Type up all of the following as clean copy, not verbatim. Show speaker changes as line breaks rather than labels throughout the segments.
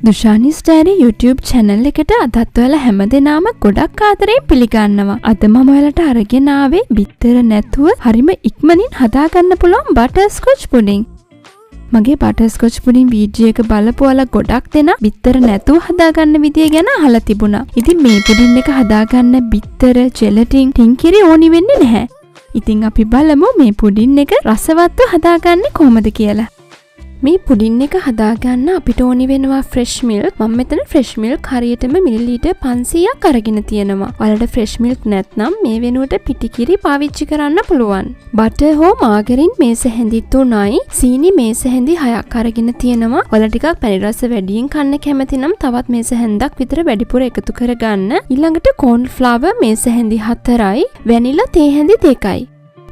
දුෂානිස් diary YouTube channel එකට අදත් ඔයාලා හැමදෙනාම ගොඩක් ආදරයෙන් පිළිගන්නවා. අද මම ඔයාලට අරගෙන ආවේ බිත්තර නැතුව හරිම ඉක්මනින් හදාගන්න පුළුවන් butterscotch pudding. මගේ butterscotch pudding වීඩියෝ එක බලපු ඔයාලා ගොඩක් දෙනා බිත්තර නැතුව හදාගන්න විදිය ගැන අහලා තිබුණා. ඉතින් මේ pudding එක හදාගන්න බිත්තර, gelatin, ටින්කිරි ඕනි වෙන්නේ නැහැ. ඉතින් අපි බලමු මේ pudding එක රසවත්ව හදාගන්නේ කොහොමද කියලා. මේ පුඩින් එක හදාගන්න අපිට ඕනි වෙනවා fresh milk. මම මෙතන fresh milk හරියටම මිලිලීටර් 500ක් අරගෙන තියෙනවා. ඔයාලට fresh milk නැත්නම් මේ වෙනුවට පිටිකිරි පාවිච්චි කරන්න පුළුවන්. butter හෝ margarine මේස හැඳි 3යි, සීනි මේස හැඳි 6ක් අරගෙන තියෙනවා. ඔයාලා ටිකක් පැණි රස වැඩියෙන් කන්න කැමති නම් තවත් මේස හැන්දක් විතර වැඩිපුර එකතු කරගන්න. ඊළඟට corn flour මේස හැඳි 4යි, vanilla තේ හැඳි 2යි.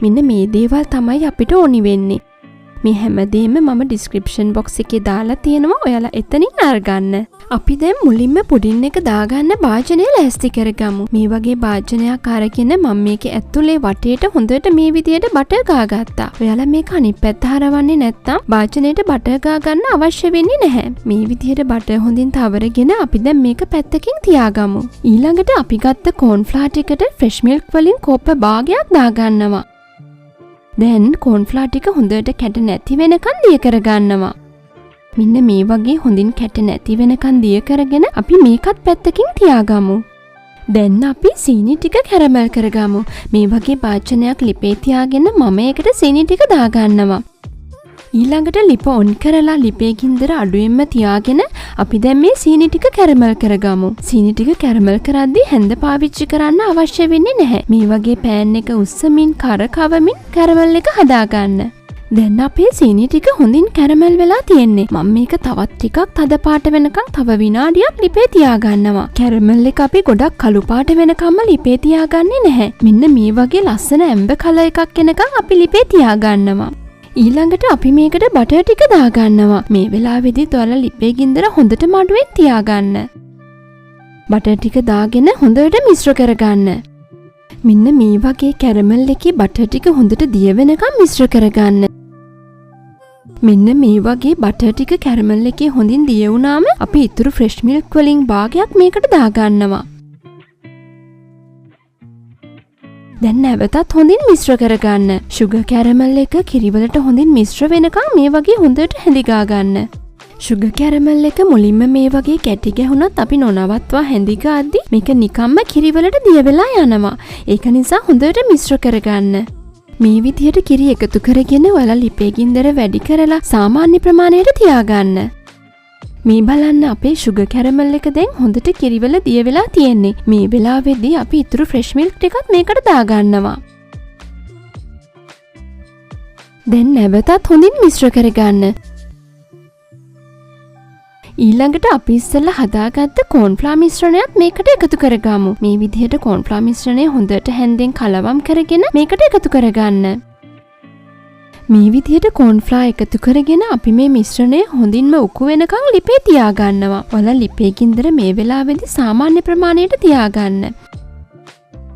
මෙන්න මේ දේවල් තමයි අපිට ඕනි වෙන්නේ. මේ හැමදේම මම description box එකේ දාලා තියෙනවා. ඔයාලා එතනින් අරගන්න. අපි දැන් මුලින්ම පුඩින් එක දාගන්න භාජනය ලෑස්ති කරගමු. මේ වගේ භාජනයක් අරගෙන මම මේකේ ඇතුලේ වටේට හොඳට මේ විදියට බටර් ගාගත්තා. ඔයාලා මේක අනිත් පැත්ත හරවන්නේ නැත්නම් භාජනයට බටර් ගාගන්න අවශ්‍ය වෙන්නේ නැහැ. මේ විදියට බටර් හොඳින් තවරගෙන අපි දැන් මේක පැත්තකින් තියාගමු. ඊළඟට අපි ගත්ත corn flour ටිකට fresh milk වලින් කෝප්ප භාගයක් දාගන්නවා. දැන් corn flour ටික හොඳට කැට නැති වෙනකන් දිය කරගන්නවා. මෙන්න මේ වගේ හොඳින් කැට නැති වෙනකන් දිය කරගෙන අපි මේකත් පැත්තකින් තියාගමු. දැන් අපි සීනි ටික කැරමල් කරගමු. මේ වගේ භාජනයක් ලිපේ තියාගෙන මම ඒකට සීනි ටික දාගන්නවා. ඊළඟට ලිප ඔන් කරලා ලිපේ ගින්දර අඩුවෙන්ම තියාගෙන අපි දැන් මේ සීනි ටික කැරමල් කරගමු. සීනි ටික කැරමල් කරද්දී හැන්ද පාවිච්චි කරන්න අවශ්‍ය වෙන්නේ නැහැ. මේ වගේ පෑන් එක උස්සමින් කරකවමින් කැරමල් එක හදාගන්න. දැන් අපේ සීනි ටික හොඳින් කැරමල් වෙලා තියෙන්නේ. මම මේක තවත් ටිකක් තද පාට වෙනකන් තව විනාඩියක් ලිපේ තියාගන්නවා. කැරමල් එක අපි ගොඩක් කළු පාට වෙනකම්ම ලිපේ තියාගන්නේ නැහැ. මෙන්න මේ වගේ ලස්සන ඇම්බර් කලර් එකක් එනකන් අපි ලිපේ තියාගන්නවා. ඊළඟට අපි මේකට බටර් ටික දාගන්නවා. මේ වෙලාවේදී ඔයාලා ලිපේ ගින්දර හොඳට මඩුවෙන් තියාගන්න. බටර් ටික දාගෙන හොඳට මිශ්‍ර කරගන්න. මෙන්න මේ වගේ කැරමල් එකේ බටර් ටික හොඳට දිය වෙනකම් මිශ්‍ර කරගන්න. මෙන්න මේ වගේ බටර් ටික කැරමල් එකේ හොඳින් දිය වුණාම අපි ඊතුරු fresh milk වලින් භාගයක් මේකට දාගන්නවා. දැන් නැවතත් හොඳින් මිශ්‍ර කරගන්න. sugar caramel එක කිරිවලට හොඳින් මිශ්‍ර වෙනකම් මේ වගේ හොඳට හැඳි ගාගන්න. sugar caramel එක මුලින්ම මේ වගේ කැටි ගැහුණත් අපි නොනවත්වා හැඳි ගාද්දි මේක නිකම්ම කිරිවලට දිය වෙලා යනවා. ඒක නිසා හොඳට මිශ්‍ර කරගන්න. මේ විදිහට කිරි එකතු කරගෙන ඔයාලා ලිපේ ගින්දර වැඩි කරලා සාමාන්‍ය ප්‍රමාණයට තියාගන්න. මේ බලන්න අපේ sugar caramel එක දැන් හොඳට කිරිවල දිය වෙලා තියෙන්නේ. මේ වෙලාවේදී අපි ඊතුරු fresh milk ටිකත් මේකට දාගන්නවා. දැන් නැවතත් හොඳින් මිශ්‍ර කරගන්න. ඊළඟට අපි ඉස්සෙල්ලා හදාගත්ත corn flour මිශ්‍රණයත් මේකට එකතු කරගමු. මේ විදිහට corn flour මිශ්‍රණය හොඳට හැන්දෙන් කලවම් කරගෙන මේකට එකතු කරගන්න. මේ විදිහට corn flour එකතු කරගෙන අපි මේ මිශ්‍රණය හොඳින්ම උකු වෙනකන් ලිපේ තියාගන්නවා. ඔයාලා ලිපේ ගින්දර මේ වෙලාවේදී සාමාන්‍ය ප්‍රමාණයට තියාගන්න.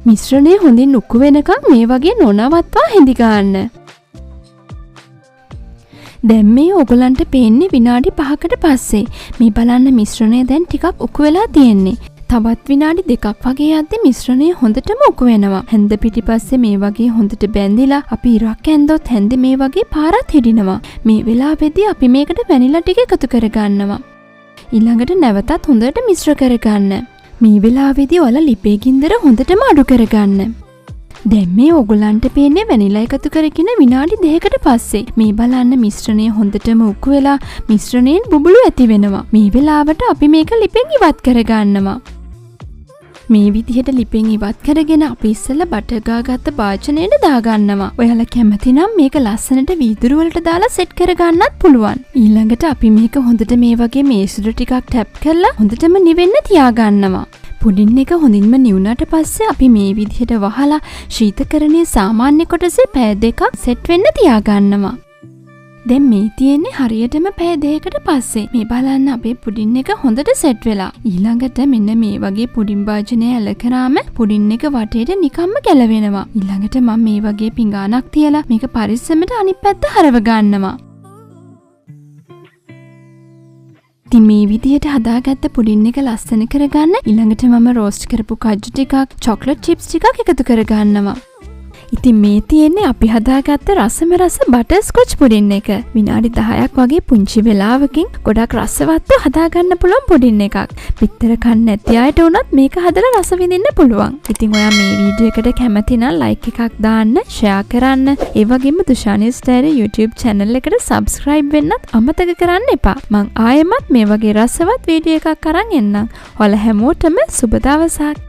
මිශ්‍රණය හොඳින් උකු වෙනකන් මේ වගේ නොනවත්වා හැඳි ගන්න. දැන් මේ ඔයගලන්ට පේන්නේ විනාඩි 5කට පස්සේ. මේ බලන්න මිශ්‍රණය දැන් ටිකක් උකු වෙලා තියෙන්නේ. තවත් විනාඩි 2ක් වගේ යද්දී මිශ්‍රණය හොඳටම උකු වෙනවා. හැන්ද පිටිපස්සේ මේ වගේ හොඳට බැඳිලා අපි ඉරක් ඇන්දොත් හැන්ද මේ වගේ පාරක් හිටිනවා. මේ වෙලාවේදී අපි මේකට වැනිලා ටික එකතු කරගන්නවා. ඊළඟට නැවතත් හොඳට මිශ්‍ර කරගන්න. මේ වෙලාවේදී ඔයාලා ලිපේ ගින්දර හොඳටම අඩු කරගන්න. දැන් මේ ඔයගලන්ට පේන්නේ වැනිලා එකතු කරගෙන විනාඩි 2කට පස්සේ. මේ බලන්න මිශ්‍රණය හොඳටම උකු වෙලා මිශ්‍රණයෙන් බුබුලු ඇති වෙනවා. මේ වෙලාවට අපි මේක ලිපෙන් ඉවත් කරගන්නවා. මේ විදිහට ලිපෙන් ඉවත් කරගෙන අපි ඉස්සෙල්ලා බටර් ගාගත්ත භාජනයට දාගන්නවා. ඔයාලා කැමති නම් මේක ලස්සනට වීදුරු වලට දාලා සෙට් කරගන්නත් පුළුවන්. ඊළඟට අපි මේක හොඳට මේ වගේ මේසුඩු ටිකක් ටැප් කරලා හොඳටම නිවෙන්න තියාගන්නවා. පුඩින් එක හොඳින්ම නිවුණාට පස්සේ අපි මේ විදිහට වහලා ශීතකරණයේ සාමාන්‍ය කොටසේ පැය 2ක් සෙට් වෙන්න තියාගන්නවා. දැන් මේ තියෙන්නේ හරියටම පැය 2කට පස්සේ. මේ බලන්න අපේ පුඩින් එක හොඳට සෙට් වෙලා. ඊළඟට මෙන්න මේ වගේ පුඩින් භාජනය ඇල කරාම පුඩින් එක වටේට නිකම්ම ගැලවෙනවා. ඊළඟට මම මේ වගේ පිඟානක් තියලා මේක පරිස්සමට අනිත් පැත්ත හරව ගන්නවා. ඉතින් මේ විදිහට හදාගත්ත පුඩින් එක ලස්සන කරගන්න ඊළඟට මම රෝස්ට් කරපු කජු ටිකක්, චොක්ලට් චිප්ස් ටිකක් එකතු කරගන්නවා. ඉතින් මේ තියෙන්නේ අපි හදාගත්ත රසම රස බටර්ස්කොච් පුඩින් එක. විනාඩි 10ක් වගේ පුංචි වෙලාවකින් ගොඩක් රසවත්ව හදාගන්න පුළුවන් පුඩින් එකක්. පිටතර කන්න නැති අයට උනත් මේක හදලා රස විඳින්න පුළුවන්. ඉතින් ඔයා මේ වීඩියෝ එකට කැමති නම් ලයික් එකක් දාන්න, ෂෙයා කරන්න. ඒ වගේම දුෂානිස් ඩයරි YouTube channel එකට subscribe වෙන්නත් අමතක කරන්න එපා. මං ආයෙමත් මේ වගේ රසවත් වීඩියෝ එකක් අරන් එන්නම්. ඔයාලා හැමෝටම සුබ දවසක්.